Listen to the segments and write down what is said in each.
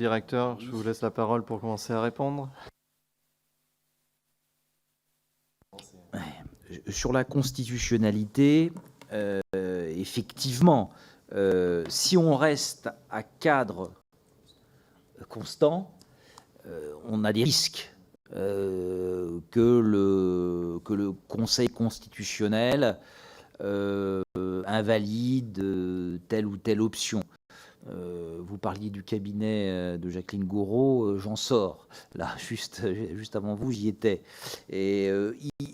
directeur, je vous laisse la parole pour commencer à répondre. Sur la constitutionnalité, effectivement, si on reste à cadre constant, on a des risques que le Conseil constitutionnel invalide telle ou telle option. Vous parliez du cabinet de Jacqueline Gouraud, j'en sors. Là, juste avant vous, j'y étais. Et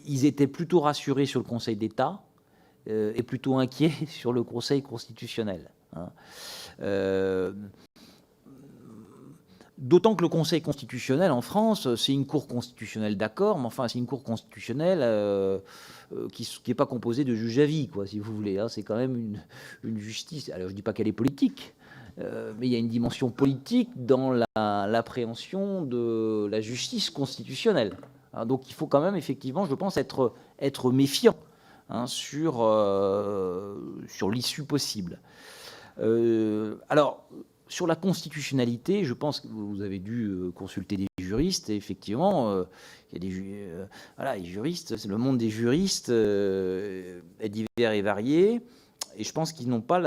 ils étaient plutôt rassurés sur le Conseil d'État et plutôt inquiets sur le Conseil constitutionnel. Hein. D'autant que le Conseil constitutionnel en France, c'est une cour constitutionnelle, d'accord, mais enfin, c'est une cour constitutionnelle qui n'est pas composée de juges à vie, quoi, si vous voulez. Hein. C'est quand même une justice. Alors, je ne dis pas qu'elle est politique, mais il y a une dimension politique dans l'appréhension de la justice constitutionnelle. Hein, donc, il faut quand même, effectivement, je pense, être méfiant hein, sur l'issue possible. Alors, sur la constitutionnalité, je pense que vous avez dû consulter des juristes, et effectivement, il y a voilà, les juristes, le monde des juristes est divers et varié, et je pense qu'ils n'ont pas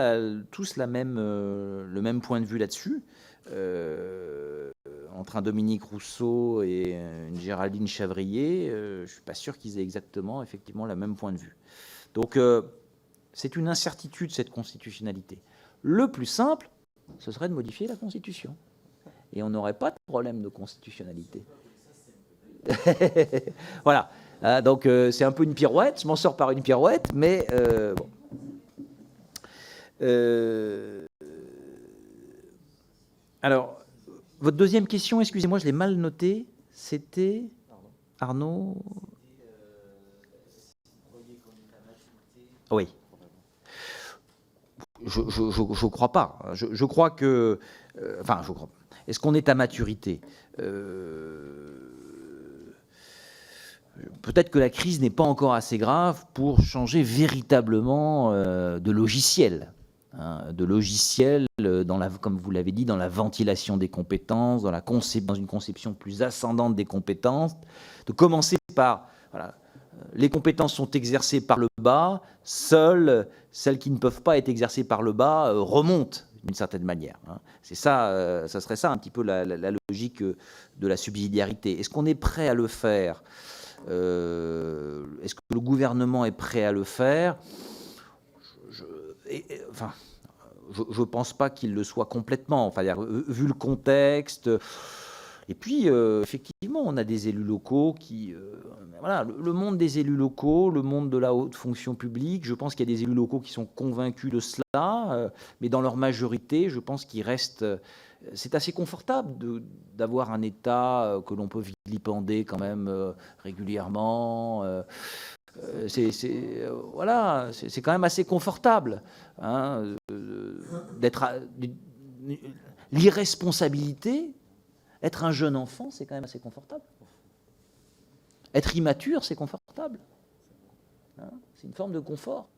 tous le même point de vue là-dessus. Entre un Dominique Rousseau et une Géraldine Chavrier, je ne suis pas sûr qu'ils aient exactement, effectivement, le même point de vue. Donc, c'est une incertitude, cette constitutionnalité. Le plus simple, ce serait de modifier la Constitution. Et on n'aurait pas de problème de constitutionnalité. Voilà. Donc, c'est un peu une pirouette. Je m'en sors par une pirouette, mais bon. Alors, votre deuxième question, excusez-moi, je l'ai mal notée. C'était Arnaud. Oui. Je crois pas. Je crois que... enfin, je crois pas. Est-ce qu'on est à maturité peut-être que la crise n'est pas encore assez grave pour changer véritablement de logiciel. Hein, de logiciel, comme vous l'avez dit, dans la ventilation des compétences, dans une conception plus ascendante des compétences, de commencer par... Voilà, les compétences sont exercées par le bas, seules celles qui ne peuvent pas être exercées par le bas remontent d'une certaine manière. Hein. C'est ça, ça serait ça un petit peu la logique de la subsidiarité. Est-ce qu'on est prêt à le faire Est-ce que le gouvernement est prêt à le faire Enfin, je ne pense pas qu'il le soit complètement. Enfin, vu le contexte... Et puis, effectivement, on a des élus locaux qui... voilà, le monde des élus locaux, le monde de la haute fonction publique, je pense qu'il y a des élus locaux qui sont convaincus de cela, mais dans leur majorité, je pense qu'ils restent... c'est assez confortable d'avoir un État que l'on peut vilipender quand même régulièrement. Voilà, c'est quand même assez confortable hein, d'être... L'irresponsabilité... Être un jeune enfant, c'est quand même assez confortable. Être immature, c'est confortable. Hein, c'est une forme de confort.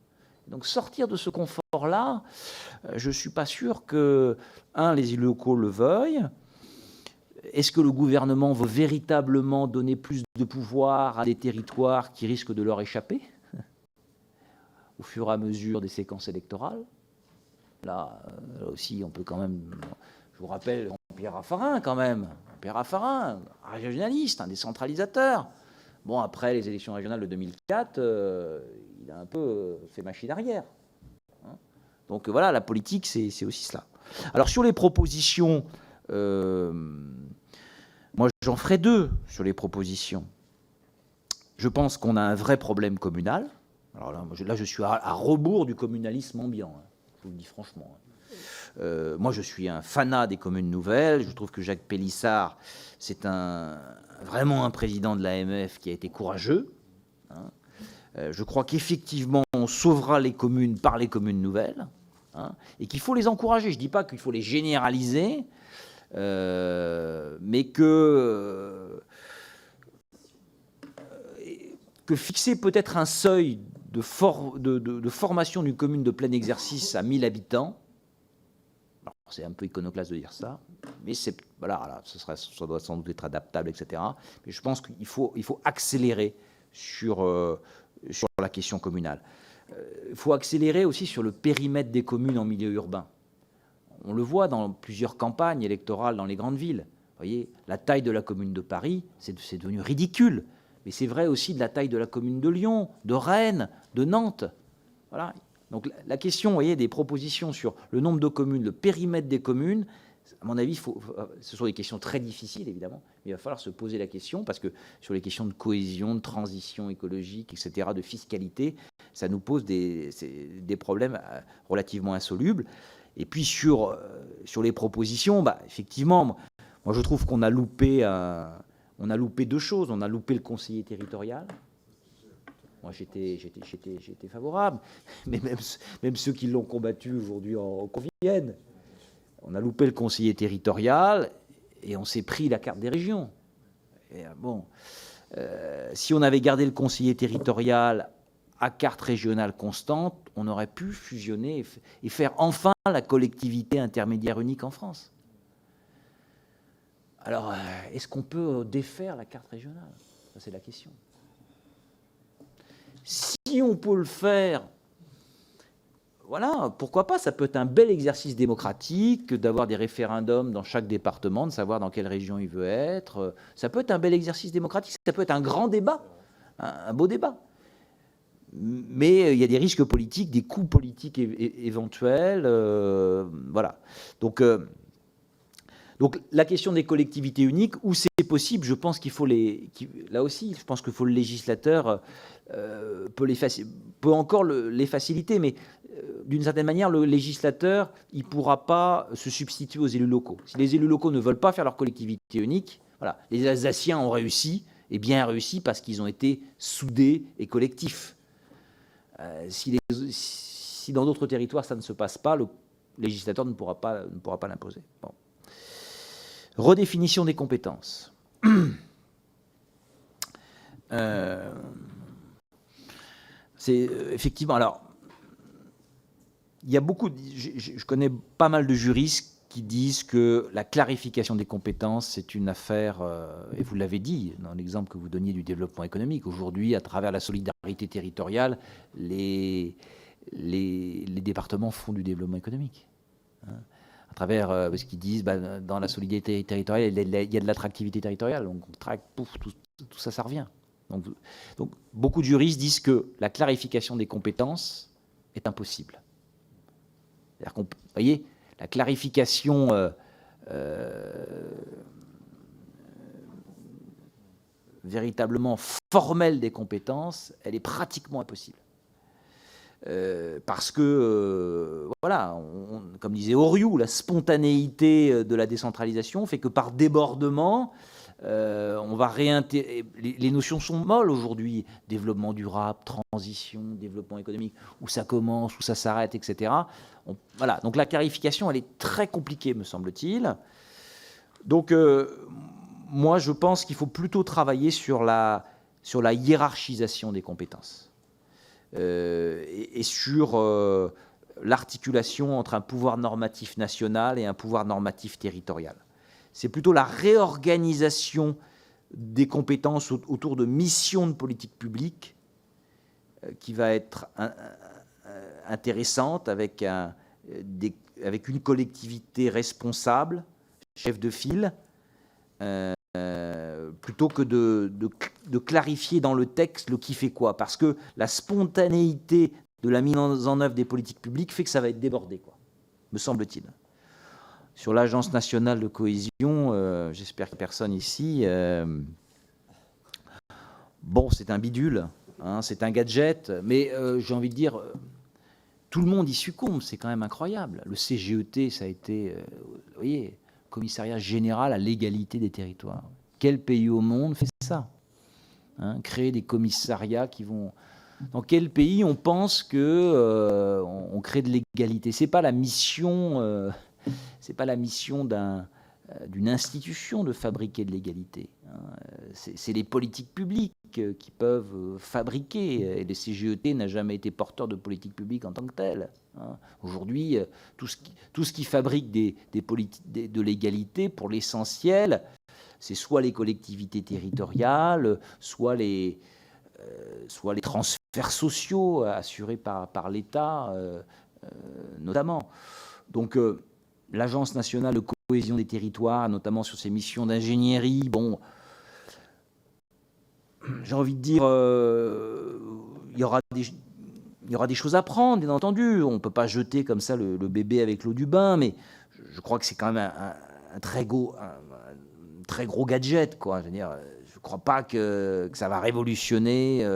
Donc sortir de ce confort-là, je ne suis pas sûr que, les élus locaux le veuillent. Est-ce que le gouvernement veut véritablement donner plus de pouvoir à des territoires qui risquent de leur échapper au fur et à mesure des séquences électorales? Là aussi, on peut quand même... Je vous rappelle Pierre Raffarin, quand même. Pierre Raffarin, régionaliste, un décentralisateur. Bon, après les élections régionales de 2004, il a un peu fait machine arrière. Hein. Donc voilà, la politique, c'est aussi cela. Alors sur les propositions, moi j'en ferai deux sur les propositions. Je pense qu'on a un vrai problème communal. Alors là je suis à rebours du communalisme ambiant, hein, je vous le dis franchement. Moi, je suis un fanat des communes nouvelles. Je trouve que Jacques Pélissard, c'est vraiment un président de l'AMF qui a été courageux. Hein. Je crois qu'effectivement, on sauvera les communes par les communes nouvelles hein, et qu'il faut les encourager. Je ne dis pas qu'il faut les généraliser, mais que fixer peut-être un seuil de formation d'une commune de plein exercice à 1000 habitants, c'est un peu iconoclaste de dire ça, mais voilà, ça doit sans doute être adaptable, etc. Mais je pense qu'il faut accélérer sur la question communale. Il faut accélérer aussi sur le périmètre des communes en milieu urbain. On le voit dans plusieurs campagnes électorales dans les grandes villes. Vous voyez, la taille de la commune de Paris, c'est devenu ridicule. Mais c'est vrai aussi de la taille de la commune de Lyon, de Rennes, de Nantes. Voilà. Donc la question, vous voyez, des propositions sur le nombre de communes, le périmètre des communes, à mon avis, ce sont des questions très difficiles, évidemment, mais il va falloir se poser la question, parce que sur les questions de cohésion, de transition écologique, etc., de fiscalité, ça nous pose des problèmes relativement insolubles. Et puis sur les propositions, effectivement, moi je trouve qu'on a loupé deux choses. On a loupé le conseiller territorial. Moi, j'étais favorable, mais même ceux qui l'ont combattu aujourd'hui en conviennent. On a loupé le conseiller territorial et on s'est pris la carte des régions. Et si on avait gardé le conseiller territorial à carte régionale constante, on aurait pu fusionner et faire enfin la collectivité intermédiaire unique en France. Alors, est-ce qu'on peut défaire la carte régionale? Ça, c'est la question. Si on peut le faire, voilà, pourquoi pas? Ça peut être un bel exercice démocratique d'avoir des référendums dans chaque département, de savoir dans quelle région il veut être. Ça peut être un bel exercice démocratique, ça peut être un grand débat, un beau débat. Mais il y a des risques politiques, des coûts politiques éventuels. Voilà. Donc la question des collectivités uniques, où c'est possible, je pense qu'il faut là aussi, je pense qu'il faut le législateur peut encore les faciliter, mais d'une certaine manière, le législateur, il ne pourra pas se substituer aux élus locaux. Si les élus locaux ne veulent pas faire leur collectivité unique, voilà, les Alsaciens ont réussi, et bien réussi parce qu'ils ont été soudés et collectifs. Si dans d'autres territoires ça ne se passe pas, le législateur ne pourra pas l'imposer. Bon. Redéfinition des compétences. C'est effectivement. Alors, il y a je connais pas mal de juristes qui disent que la clarification des compétences, c'est une affaire, et vous l'avez dit dans l'exemple que vous donniez du développement économique. Aujourd'hui, à travers la solidarité territoriale, les départements font du développement économique. Hein, à travers ce qu'ils disent, dans la solidarité territoriale, il y a de l'attractivité territoriale. Donc, on traque, pouf, tout ça, ça revient. Donc, beaucoup de juristes disent que la clarification des compétences est impossible. C'est-à-dire qu'on, vous voyez, la clarification véritablement formelle des compétences, elle est pratiquement impossible. Parce que, voilà, comme disait Oriou, la spontanéité de la décentralisation fait que par débordement, on va réintégrer. Les notions sont molles aujourd'hui. Développement durable, transition, développement économique, où ça commence, où ça s'arrête, etc. Voilà. Donc la clarification, elle est très compliquée, me semble-t-il. Donc, moi, je pense qu'il faut plutôt travailler sur la hiérarchisation des compétences et sur l'articulation entre un pouvoir normatif national et un pouvoir normatif territorial. C'est plutôt la réorganisation des compétences autour de missions de politique publique qui va être intéressante avec une collectivité responsable, chef de file, plutôt que de clarifier dans le texte le qui fait quoi. Parce que la spontanéité de la mise en œuvre des politiques publiques fait que ça va être débordé, quoi, me semble-t-il. Sur l'Agence nationale de cohésion, j'espère que personne ici... bon, c'est un bidule, hein, c'est un gadget, mais j'ai envie de dire, tout le monde y succombe, c'est quand même incroyable. Le CGET, ça a été, vous voyez, Commissariat général à l'égalité des territoires. Quel pays au monde fait ça, hein, créer des commissariats qui vont... Dans quel pays on pense que on crée de l'égalité? C'est pas la mission... c'est pas la mission d'une institution de fabriquer de l'égalité. C'est les politiques publiques publique qui peuvent fabriquer. Et le CGET n'a jamais été porteur de politique publique en tant que tel. Hein. Aujourd'hui, tout ce qui fabrique de l'égalité, pour l'essentiel, c'est soit les collectivités territoriales, soit les transferts sociaux assurés par l'État, notamment. Donc, l'Agence nationale de cohésion des territoires, notamment sur ses missions d'ingénierie, bon, j'ai envie de dire, il y aura des choses à prendre, bien entendu. On ne peut pas jeter comme ça le bébé avec l'eau du bain, mais je crois que c'est quand même un très gros gadget, quoi. Je veux dire, je ne crois pas que ça va révolutionner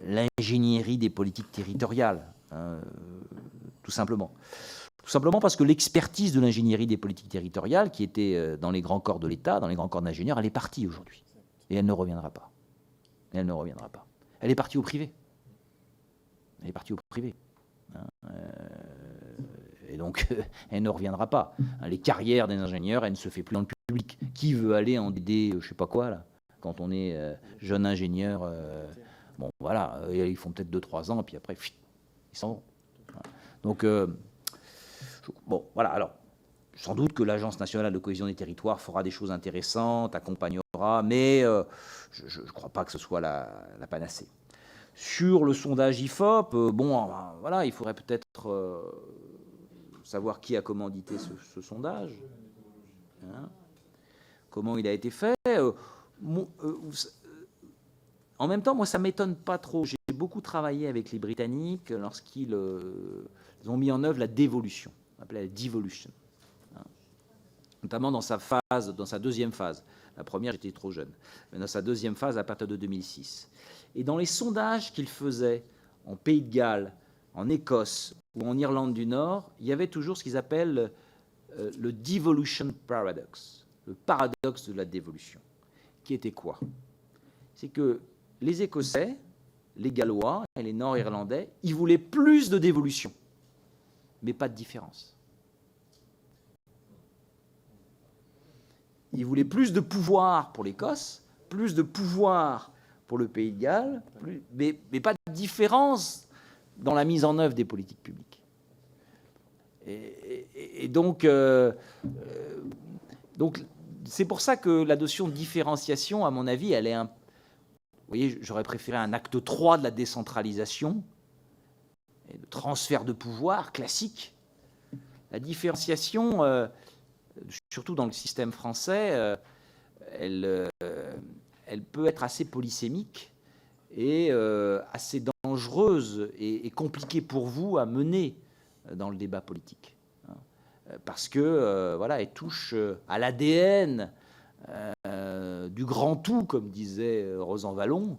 l'ingénierie des politiques territoriales, hein, tout simplement. Tout simplement parce que l'expertise de l'ingénierie des politiques territoriales, qui était dans les grands corps de l'État, dans les grands corps d'ingénieurs, elle est partie aujourd'hui. Et elle ne reviendra pas. Elle ne reviendra pas. Elle est partie au privé. Elle est partie au privé. Hein, et donc, elle ne reviendra pas. Hein, les carrières des ingénieurs, elle ne se fait plus dans le public. Qui veut aller en DD, je ne sais pas quoi, là, quand on est jeune ingénieur bon, voilà, ils font peut-être 2-3 ans, et puis après, ils s'en vont. Hein. Donc, bon, voilà, alors, sans doute que l'Agence nationale de cohésion des territoires fera des choses intéressantes, accompagnera, mais je ne crois pas que ce soit la panacée. Sur le sondage IFOP, bon, voilà, il faudrait peut-être savoir qui a commandité ce sondage, hein, comment il a été fait. En même temps, moi, ça ne m'étonne pas trop. J'ai beaucoup travaillé avec les Britanniques lorsqu'ils ont mis en œuvre la dévolution, on appelait la devolution, hein, notamment dans sa deuxième phase. La première, j'étais trop jeune, mais dans sa deuxième phase, à partir de 2006. Et dans les sondages qu'ils faisaient en Pays de Galles, en Écosse ou en Irlande du Nord, il y avait toujours ce qu'ils appellent le devolution paradox, le paradoxe de la dévolution, qui était quoi? C'est que les Écossais, les Gallois et les Nord-Irlandais, ils voulaient plus de dévolution, mais pas de différence. Ils voulaient plus de pouvoir pour l'Écosse, plus de pouvoir pour le Pays de Galles, mais pas de différence dans la mise en œuvre des politiques publiques. Et donc, c'est pour ça que la notion de différenciation, à mon avis, elle est un... Vous voyez, j'aurais préféré un acte 3 de la décentralisation et de transfert de pouvoir classique. La différenciation, surtout dans le système français, elle peut être assez polysémique et assez dangereuse et compliquée pour vous à mener dans le débat politique. Parce que, voilà, elle touche à l'ADN du grand tout, comme disait Rosan Vallon,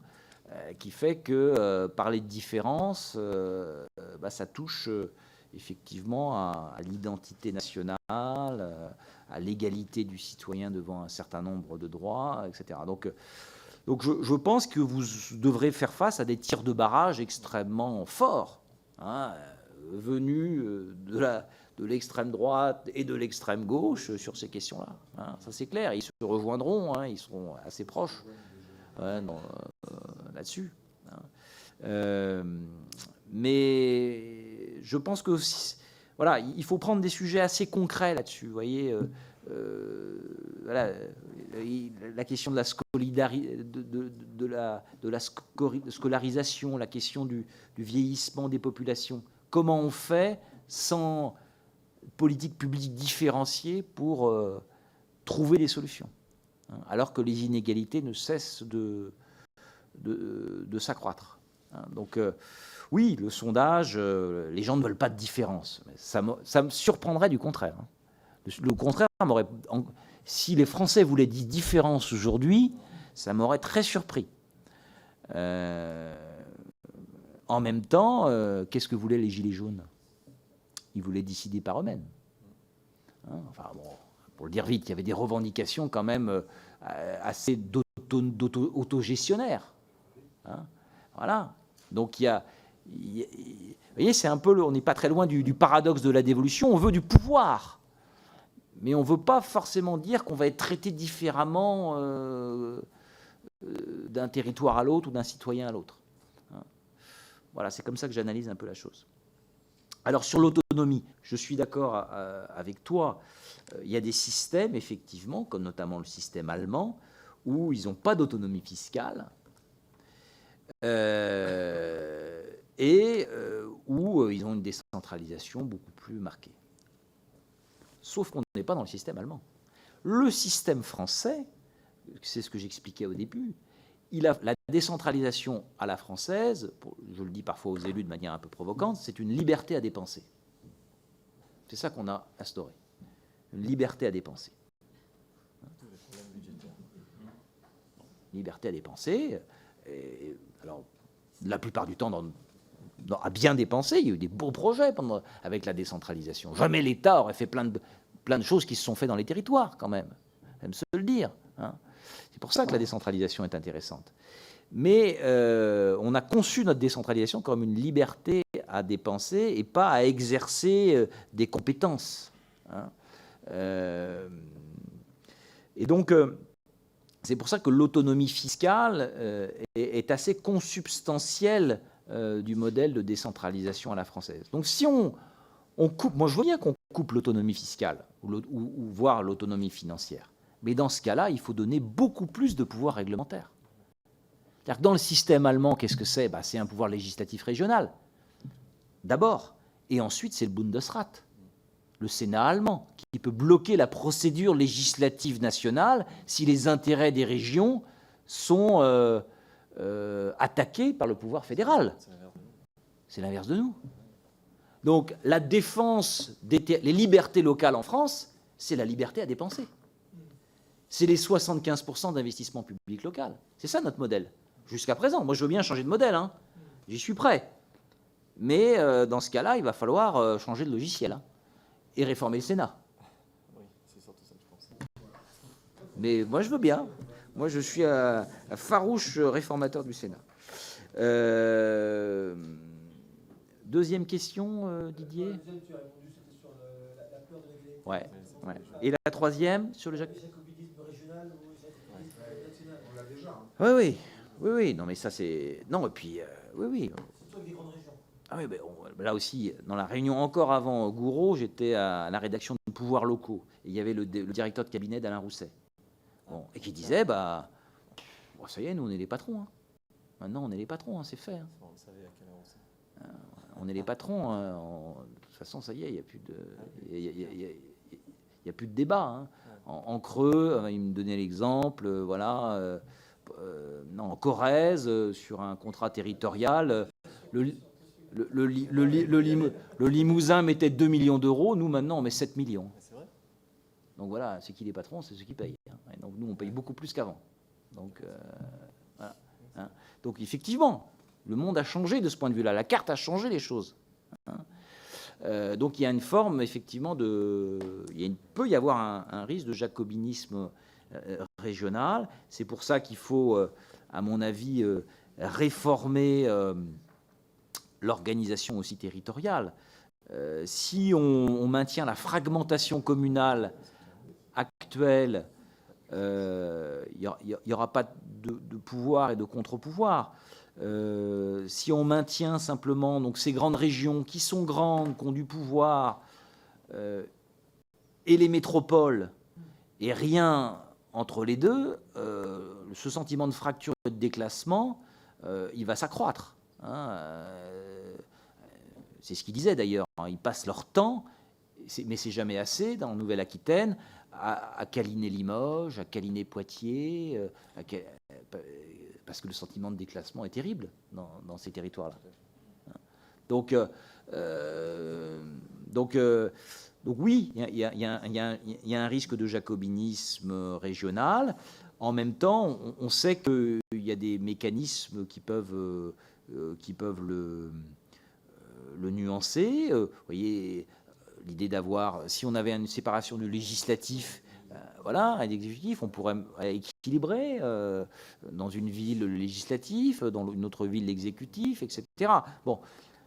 qui fait que parler de différence, ça touche effectivement à l'identité nationale, à l'égalité du citoyen devant un certain nombre de droits, etc. Donc je pense que vous devrez faire face à des tirs de barrage extrêmement forts, hein, venus de l'extrême droite et de l'extrême gauche sur ces questions-là. Hein, ça c'est clair, ils se rejoindront, hein, ils seront assez proches là-dessus. Hein. Mais je pense que voilà, il faut prendre des sujets assez concrets là-dessus. Vous voyez, voilà, la question de la scolarisation, la question du vieillissement des populations. Comment on fait sans politique publique différenciée pour trouver des solutions, hein, alors que les inégalités ne cessent de s'accroître. Hein. Donc, oui, le sondage, les gens ne veulent pas de différence. Ça me surprendrait du contraire. Hein. Le contraire m'aurait... Si les Français voulaient des différences aujourd'hui, ça m'aurait très surpris. En même temps, qu'est-ce que voulaient les Gilets jaunes? Ils voulaient décider par eux-mêmes. Hein, enfin, bon, pour le dire vite, il y avait des revendications quand même assez autogestionnaires. Hein, voilà. Donc, vous voyez, c'est un peu, on n'est pas très loin du paradoxe de la dévolution. On veut du pouvoir, mais on ne veut pas forcément dire qu'on va être traité différemment d'un territoire à l'autre ou d'un citoyen à l'autre. Hein. Voilà, c'est comme ça que j'analyse un peu la chose. Alors sur l'autonomie, je suis d'accord avec toi, il y a des systèmes, effectivement, comme notamment le système allemand, où ils n'ont pas d'autonomie fiscale où ils ont une décentralisation beaucoup plus marquée. Sauf qu'on n'est pas dans le système allemand. Le système français, c'est ce que j'expliquais au début, il a la décentralisation à la française, je le dis parfois aux élus de manière un peu provocante, c'est une liberté à dépenser. C'est ça qu'on a instauré, une liberté à dépenser. Liberté à dépenser. Et, alors, la plupart du temps, à bien dépenser, il y a eu des beaux projets avec la décentralisation. Jamais l'État aurait fait plein de choses qui se sont faites dans les territoires, quand même. J'aime se le dire. Hein. C'est pour ça que la décentralisation est intéressante. Mais on a conçu notre décentralisation comme une liberté à dépenser et pas à exercer des compétences. Hein. Et donc, c'est pour ça que l'autonomie fiscale est assez consubstantielle du modèle de décentralisation à la française. Donc si on coupe, moi je veux bien qu'on coupe l'autonomie fiscale ou voire l'autonomie financière, mais dans ce cas-là, il faut donner beaucoup plus de pouvoir réglementaire. C'est-à-dire que dans le système allemand, qu'est-ce que c'est ? C'est un pouvoir législatif régional, d'abord, et ensuite c'est le Bundesrat, le Sénat allemand, qui peut bloquer la procédure législative nationale si les intérêts des régions sont attaqués par le pouvoir fédéral. C'est l'inverse de nous. Donc la défense les libertés locales en France, c'est la liberté à dépenser. C'est les 75% d'investissement public local. C'est ça notre modèle. Jusqu'à présent, moi je veux bien changer de modèle, hein. J'y suis prêt. Mais dans ce cas-là, il va falloir changer de logiciel et réformer le Sénat. Oui, c'est surtout ça que je pense. Mais moi je veux bien. Moi je suis un farouche réformateur du Sénat. Deuxième question, Didier. La deuxième, tu as répondu, c'était sur la peur de l'égalité. Ouais. Et la troisième, sur le jacobinisme régional ou jacobinisme national. On l'a déjà. Oui. Non, mais ça c'est. Non, et puis oui. Surtout avec des grandes régions. Ah oui, là aussi, dans la réunion encore avant Gouraud, j'étais à la rédaction de Pouvoirs locaux. Et il y avait le directeur de cabinet d'Alain Rousset. Bon, et qui disait, ça y est, nous on est les patrons. Hein. Maintenant on est les patrons, c'est fait. Hein. On le savait à quelle heure aussi. On est les patrons. Hein. De toute façon, ça y est, il n'y a plus de, y a plus de débat. Hein. En Creux, il me donnait l'exemple, en Corrèze, sur un contrat territorial, le Limousin mettait 2 millions d'euros, nous maintenant on met 7 millions. C'est vrai. Donc voilà, c'est qui les patrons, c'est ceux qui payent. Hein. Et donc nous on paye beaucoup plus qu'avant. Donc voilà. Hein. Donc effectivement, le monde a changé de ce point de vue-là. La carte a changé les choses. Hein. Donc il y a une forme, effectivement, peut y avoir un risque de jacobinisme régional. C'est pour ça qu'il faut, à mon avis, réformer l'organisation aussi territoriale. Si on maintient la fragmentation communale actuelle, il n'y aura pas de pouvoir et de contre-pouvoir. Si on maintient simplement donc, ces grandes régions qui sont grandes, qui ont du pouvoir, et les métropoles, et rien entre les deux, ce sentiment de fracture et de déclassement, il va s'accroître. Hein. C'est ce qu'ils disaient d'ailleurs. Hein. Ils passent leur temps, mais c'est jamais assez, dans Nouvelle-Aquitaine, à câliner Limoges, à câliner Poitiers, parce que le sentiment de déclassement est terrible dans ces territoires-là. Donc oui, il y a un risque de jacobinisme régional. En même temps, on sait qu'il y a des mécanismes qui peuvent le nuancer. Vous voyez, l'idée d'avoir, si on avait une séparation du législatif, et l'exécutif, on pourrait équilibrer dans une ville le législatif, dans une autre ville l'exécutif, etc. Bon,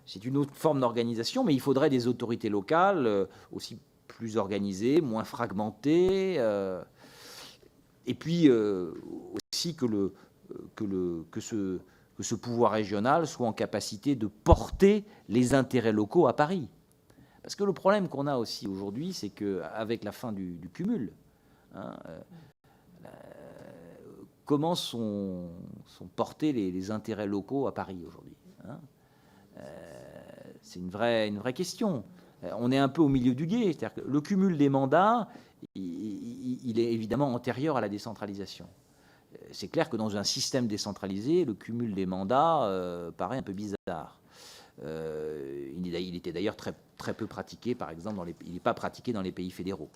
c'est une autre forme d'organisation, mais il faudrait des autorités locales aussi plus organisées, moins fragmentées, et puis aussi que que ce pouvoir régional soit en capacité de porter les intérêts locaux à Paris. Parce que le problème qu'on a aussi aujourd'hui, c'est qu'avec la fin du cumul, hein, comment sont portés les intérêts locaux à Paris aujourd'hui, hein? C'est une vraie question. On est un peu au milieu du gué, c'est-à-dire que le cumul des mandats, il est évidemment antérieur à la décentralisation. C'est clair que dans un système décentralisé, le cumul des mandats paraît un peu bizarre. Il était d'ailleurs très peu pratiqué, par exemple, il n'est pas pratiqué dans les pays fédéraux.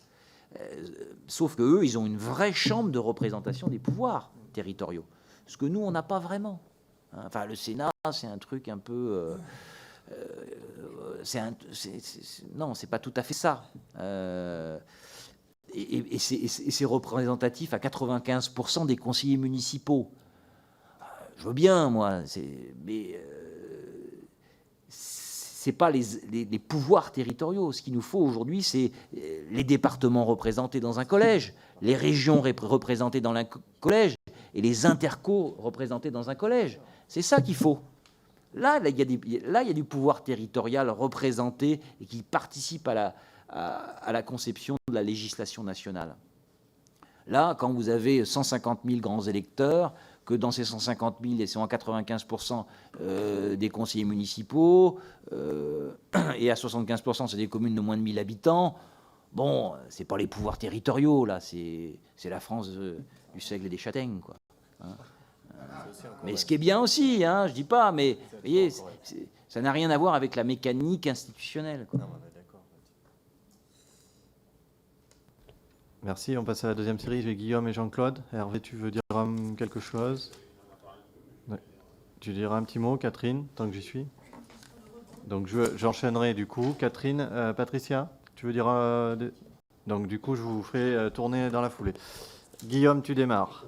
Sauf qu'eux, ils ont une vraie chambre de représentation des pouvoirs territoriaux, ce que nous, on n'a pas vraiment. Enfin, le Sénat, c'est un truc un peu... non, c'est pas tout à fait ça. Et c'est représentatif à 95% des conseillers municipaux. Je veux bien, moi, mais c'est pas les pouvoirs territoriaux. Ce qu'il nous faut aujourd'hui, c'est les départements représentés dans un collège, les régions représentées dans un collège et les intercos représentés dans un collège. C'est ça qu'il faut. Là, il y a du pouvoir territorial représenté et qui participe à la conception de la législation nationale. Là, quand vous avez 150 000 grands électeurs, que dans ces 150 000, ils sont à 95% des conseillers municipaux, et à 75%, c'est des communes de moins de 1000 habitants, bon, c'est pas les pouvoirs territoriaux, là, c'est la France du siècle des châtaignes, quoi. Hein. Mais ce qui est bien aussi, hein, je dis pas, mais vous voyez, ça n'a rien à voir avec la mécanique institutionnelle, quoi. Merci, on passe à la deuxième série. J'ai Guillaume et Jean-Claude. Hervé, tu veux dire quelque chose? Ouais. Tu diras un petit mot, Catherine, tant que j'y suis. Donc j'enchaînerai du coup. Catherine, Patricia, tu veux dire... Donc du coup, je vous ferai tourner dans la foulée. Guillaume, tu démarres.